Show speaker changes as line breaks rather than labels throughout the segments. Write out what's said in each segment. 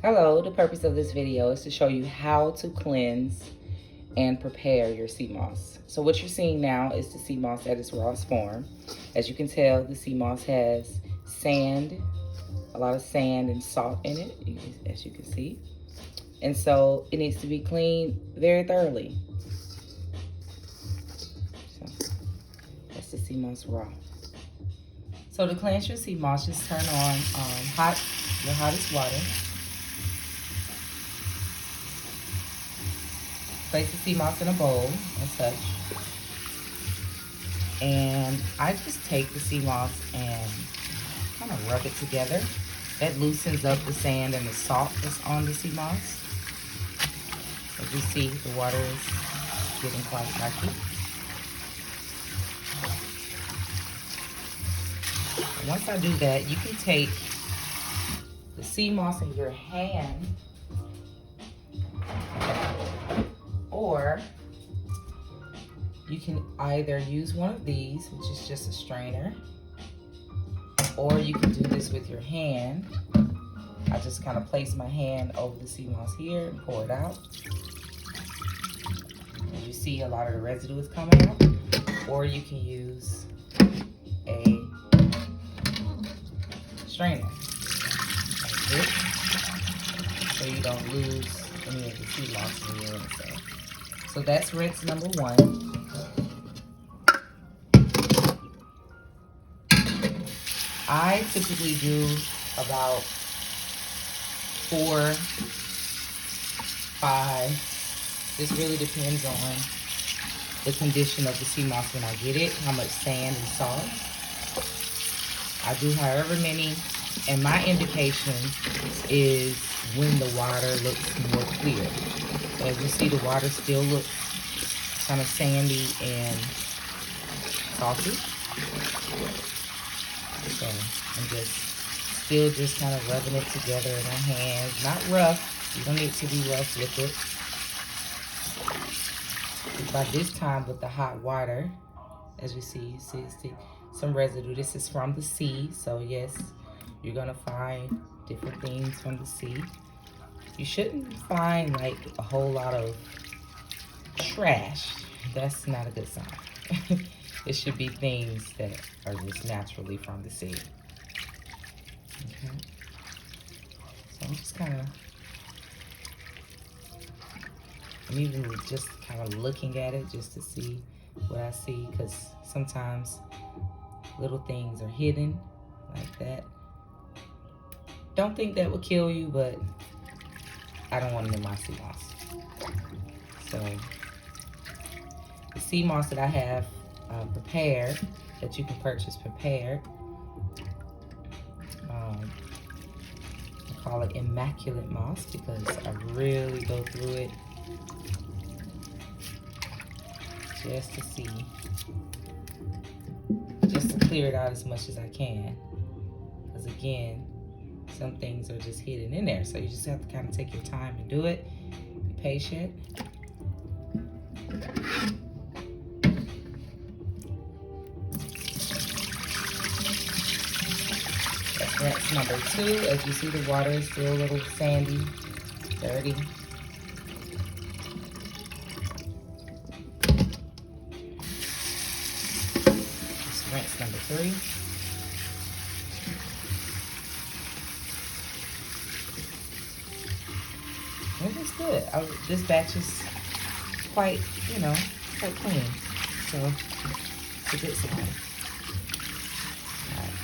Hello, the purpose of this video is to show you how to cleanse and prepare your sea moss. So what you're seeing now is the sea moss at its rawest form. As you can tell, the sea moss has sand, a lot of sand and salt in it, as you can see. And so it needs to be cleaned very thoroughly. So that's the sea moss raw. So to cleanse your sea moss, just turn on your hottest water. Place the sea moss in a bowl as such. And I just take the sea moss and kind of rub it together. That loosens up the sand and the salt that's on the sea moss. As you see, the water is getting quite murky. And once I do that, you can take the sea moss in your hand, or you can either use one of these, which is just a strainer, or you can do this with your hand. I just kind of place my hand over the sea moss here and pour it out. As you see, a lot of the residue is coming out. Or you can use a strainer like this, so you don't lose any of the sea moss in your inside. So that's rinse number one. I typically do about 4, 5. This really depends on the condition of the sea moss when I get it, how much sand and salt. I do however many, and my indication is when the water looks more clear. So as you see, the water still looks kind of sandy and salty. So I'm just kind of rubbing it together in my hands. Not rough. You don't need to be rough with it. By this time, with the hot water, as you see some residue. This is from the sea, so yes, you're gonna find different things from the sea. You shouldn't find like a whole lot of trash. That's not a good sign. It should be things that are just naturally from the sea. Okay. So I'm just kind of, I'm even just kind of looking at it just to see what I see, because sometimes little things are hidden like that. Don't think that would kill you, but I don't want it in my sea moss. So the sea moss that I have prepared, that you can purchase prepared, I call it immaculate moss because I really go through it just to see, just to clear it out as much as I can. Because again, some things are just hidden in there. So you just have to kind of take your time and do it. Be patient. That's rinse number 2. As you see, the water is still a little sandy, dirty. Rinse number 3. It is good. This batch is quite, quite clean. So it's a good sign. Alright.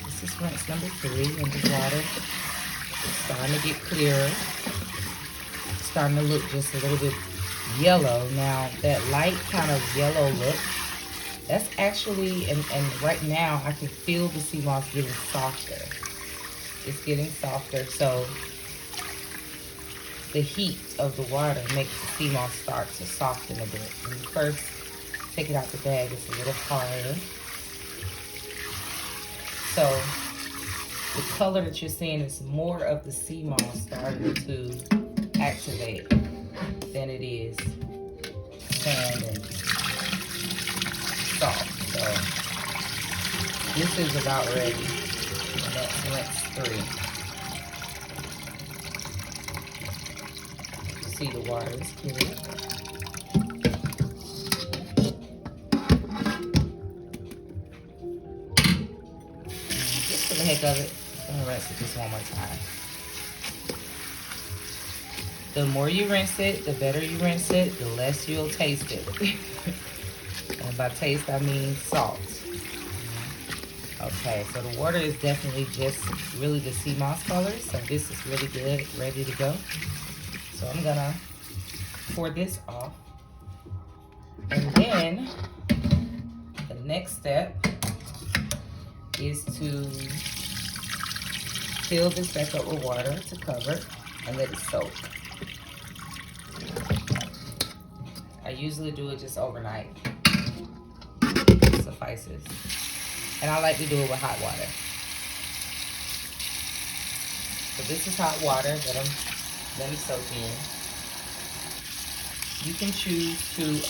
This is rinse number 3, and the water is starting to get clearer. It's starting to look just a little bit yellow. Now, that light kind of yellow look, that's actually, and right now I can feel the sea moss getting softer. It's getting softer, so the heat of the water makes the sea moss start to soften a bit. When you first take it out the bag, it's a little harder. So the color that you're seeing is more of the sea moss starting to activate than it is sand and salt. So this is about ready. And that's rinse 3. see the water is clear. Just for the heck of it, I'm gonna rinse it just one more time. The more you rinse it, the better you rinse it, the less you'll taste it. And by taste, I mean salt. Okay, so the water is definitely just really the sea moss color. So this is really good, ready to go. So I'm gonna pour this off. And then the next step is to fill this back up with water to cover and let it soak. I usually do it just overnight. It suffices. And I like to do it with hot water. So this is hot water that I'm letting soak in. You can choose to use,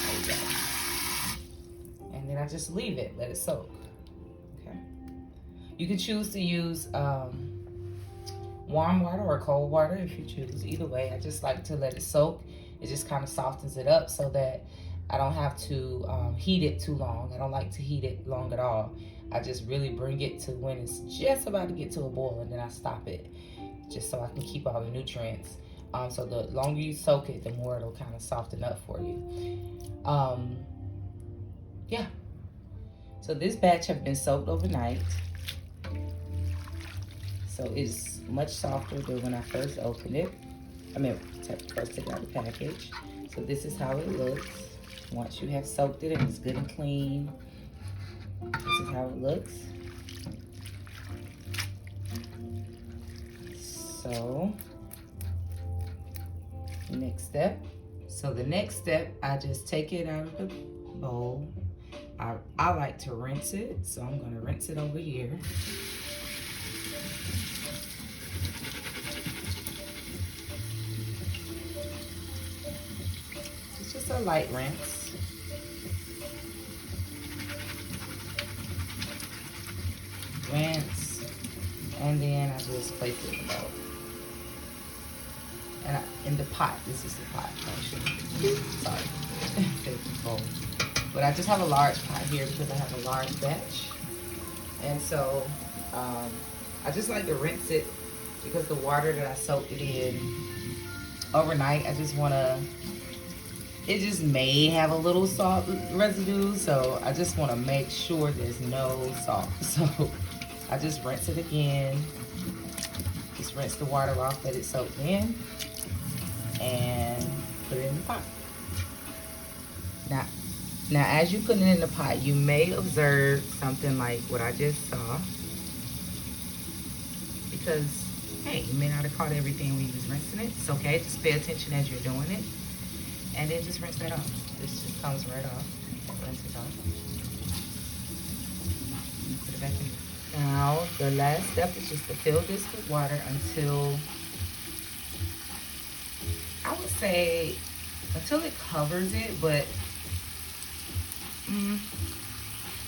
there you go. And then I just leave it, let it soak. Okay. You can choose to use warm water or cold water if you choose. Either way, I just like to let it soak. It just kind of softens it up so that I don't have to heat it too long. I don't like to heat it long at all. I just really bring it to when it's just about to get to a boil, and then I stop it just so I can keep all the nutrients. So the longer you soak it, the more it'll kind of soften up for you. Yeah. So this batch have been soaked overnight. So it's much softer than when I first opened it. First took out the package. So this is how it looks. Once you have soaked it and it's good and clean, this is how it looks. So, next step. So the next step, I just take it out of the bowl. I like to rinse it, so I'm gonna rinse it over here. It's just a light rinse. Rinse, and then I just place it in the bowl. And in the pot, this is the pot. Sorry, bowl. But I just have a large pot here because I have a large batch, and so I just like to rinse it because the water that I soaked it in overnight, I just want to. It just may have a little salt residue, so I just want to make sure there's no salt. So I just rinse it again. Just rinse the water off that it soaked in and put it in the pot. Now as you put it in the pot, you may observe something like what I just saw. Because, hey, you may not have caught everything when you was rinsing it. It's okay, just pay attention as you're doing it. And then just rinse that off. This just comes right off. Rinse it off. Put it back in. Now, the last step is just to fill this with water until, I would say, until it covers it, but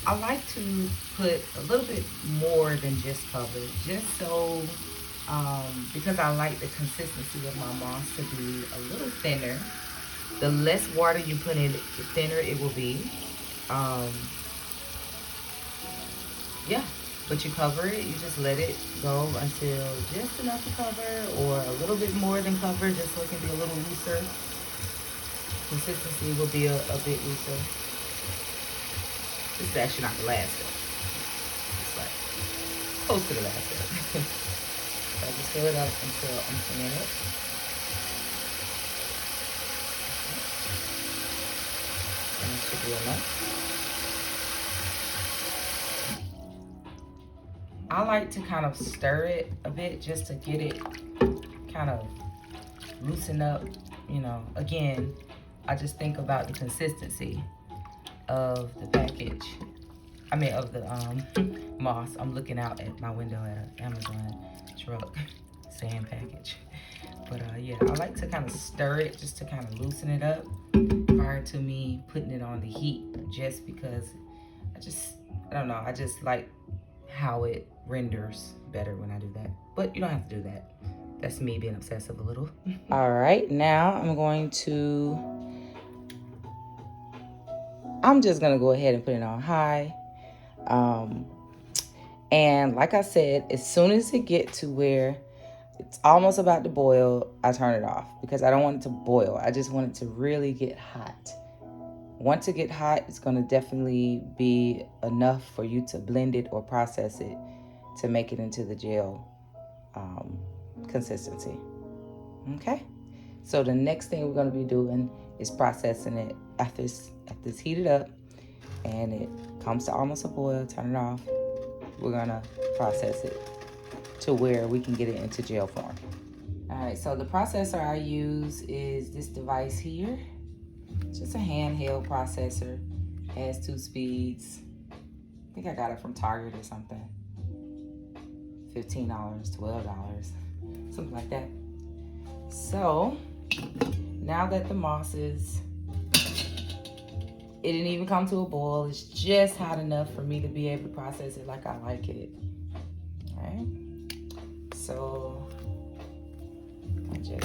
I like to put a little bit more than just cover, just so, because I like the consistency of my moss to be a little thinner. The less water you put in, the thinner it will be. Yeah, but you cover it, you just let it go until just enough to cover, or a little bit more than cover, just so it can be a little looser. Consistency will be a bit looser. This is actually not the last step. It's like close to the last step. So I just fill it up until I'm thinning it. And it should be enough. I like to kind of stir it a bit just to get it kind of loosen up, you know. Again, I just think about the consistency of the package. I mean, of the moss. I'm looking out at my window at an Amazon truck saying package. But yeah, I like to kind of stir it just to kind of loosen it up prior to me putting it on the heat, just because I I don't know, I just like how it renders better when I do that. But you don't have to do that. That's me being obsessive a little. All right, now I'm just gonna go ahead and put it on high. And like I said, as soon as it gets to where it's almost about to boil, I turn it off because I don't want it to boil. I just want it to really get hot. Once it gets hot, it's going to definitely be enough for you to blend it or process it to make it into the gel consistency. Okay? So the next thing we're going to be doing is processing it after it's heated up and it comes to almost a boil. Turn it off. We're going to process it to where we can get it into gel form. All right, so the processor I use is this device here. Just a handheld processor. Has 2 speeds. I think I got it from Target or something. $15, $12, something like that. So now that the moss it didn't even come to a boil. It's just hot enough for me to be able to process it like I like it. All right. So I just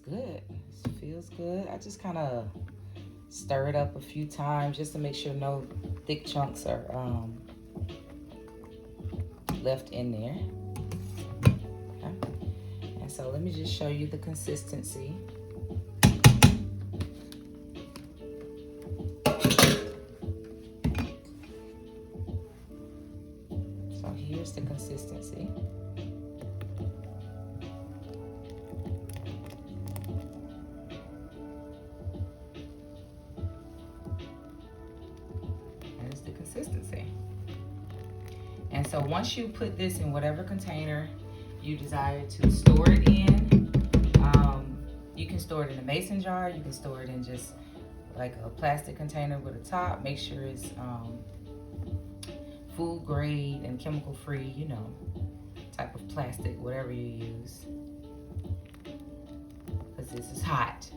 good. It feels good. I just kind of stir it up a few times just to make sure no thick chunks are left in there. Okay. And so let me just show you the consistency. So here's the consistency. Consistency. And so once you put this in whatever container you desire to store it in, you can store it in a mason jar, you can store it in just like a plastic container with a top. Make sure it's food grade and chemical free, you know, type of plastic, whatever you use, because this is hot.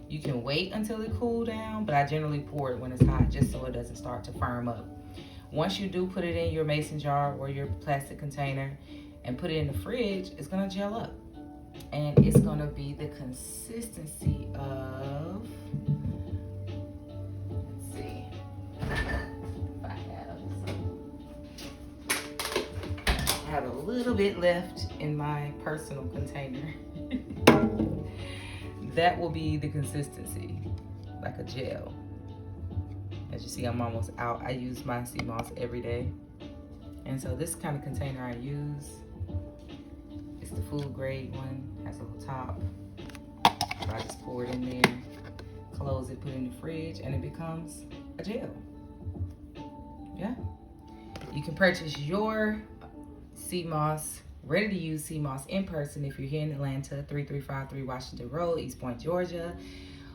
You can wait until it cools down, but I generally pour it when it's hot just so it doesn't start to firm up. Once you do put it in your mason jar or your plastic container and put it in the fridge, it's gonna gel up. And it's gonna be the consistency of, let's see, if I have a little bit left in my personal container. That will be the consistency, like a gel. As you see, I'm almost out. I use my sea moss every day. And so this kind of container I use, it's the food grade one, has a little top. So I just pour it in there, close it, put it in the fridge, and it becomes a gel. Yeah. You can purchase your sea moss, ready to use sea moss in person if you're here in Atlanta, 3353 Washington Road, East Point, Georgia.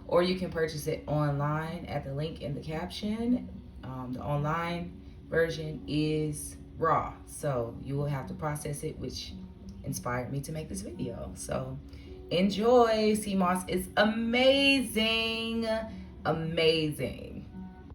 Or you can purchase it online at the link in the caption. The online version is raw, so you will have to process it, which inspired me to make this video. So enjoy. Sea moss is amazing, amazing.